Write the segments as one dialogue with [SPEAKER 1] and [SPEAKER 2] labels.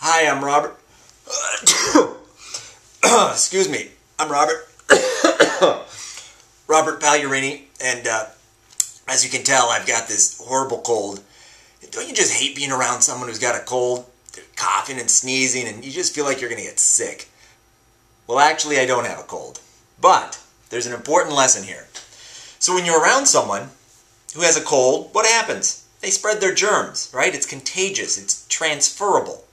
[SPEAKER 1] Hi, I'm Robert. Excuse me. I'm Robert. Robert Pagliarini, and as you can tell, I've got this horrible cold. Don't you just hate being around someone who's got a cold? They're coughing and sneezing, and you just feel like you're going to get sick. Well, actually, I don't have a cold. But there's an important lesson here. So when you're around someone who has a cold, what happens? They spread their germs, right? It's contagious. It's transferable.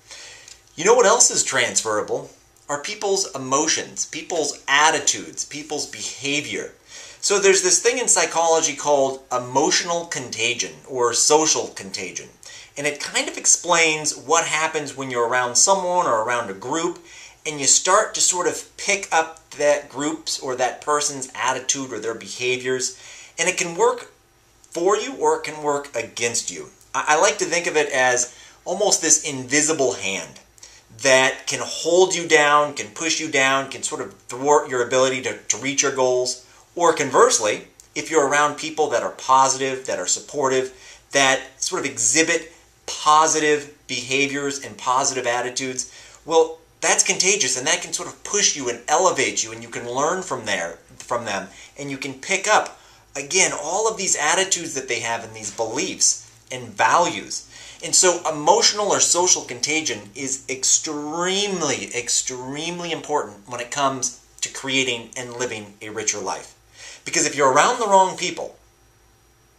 [SPEAKER 1] You know what else is transferable? Are people's emotions, people's attitudes, people's behavior. So there's this thing in psychology called emotional contagion or social contagion. And it kind of explains what happens when you're around someone or around a group and you start to sort of pick up that group's or that person's attitude or their behaviors. And it can work for you or it can work against you. I like to think of it as almost this invisible hand that can hold you down, can push you down, can sort of thwart your ability to reach your goals. Or conversely, if you're around people that are positive, that are supportive, that sort of exhibit positive behaviors and positive attitudes, well, that's contagious, and that can sort of push you and elevate you, and you can learn from them, and you can pick up, again, all of these attitudes that they have and these beliefs and values. And so emotional or social contagion is extremely, extremely important when it comes to creating and living a richer life. Because if you're around the wrong people,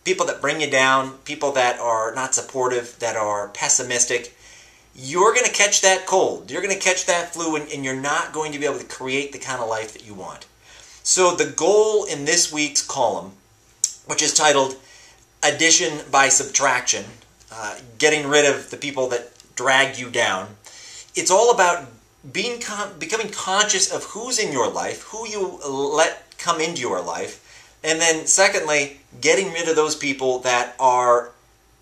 [SPEAKER 1] people that bring you down, people that are not supportive, that are pessimistic, you're going to catch that cold. You're going to catch that flu, and you're not going to be able to create the kind of life that you want. So the goal in this week's column, which is titled Addition by Subtraction, getting rid of the people that drag you down, it's all about becoming conscious of who's in your life, who you let come into your life, and then secondly, getting rid of those people that are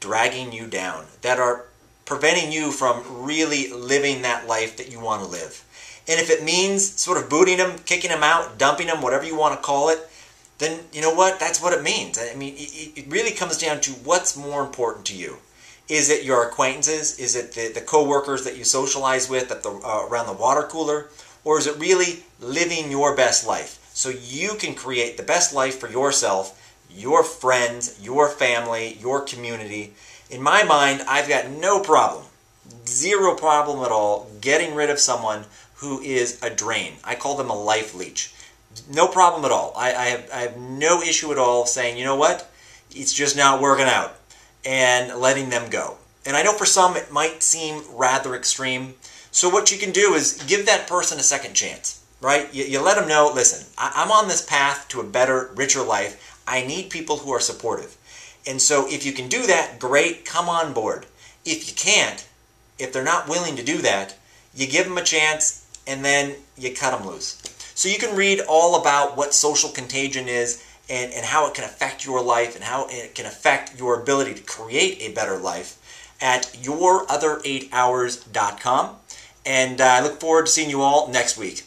[SPEAKER 1] dragging you down, that are preventing you from really living that life that you want to live. And if it means sort of booting them, kicking them out, dumping them, whatever you want to call it, then you know what? That's what it means. I mean, it really comes down to what's more important to you. Is it your acquaintances? Is it the co-workers that you socialize with at around the water cooler? Or is it really living your best life so you can create the best life for yourself, your friends, your family, your community? In my mind, I've got no problem, zero problem at all, getting rid of someone who is a drain. I call them a life leech. No problem at all. I have no issue at all saying, you know what, it's just not working out, and letting them go. And I know for some it might seem rather extreme. So what you can do is give that person a second chance, right? You let them know, listen, I'm on this path to a better, richer life. I need people who are supportive. And so if you can do that, great, come on board. If you can't, if they're not willing to do that, you give them a chance and then you cut them loose. So you can read all about what social contagion is and how it can affect your life and how it can affect your ability to create a better life at yourother8hours.com. And I look forward to seeing you all next week.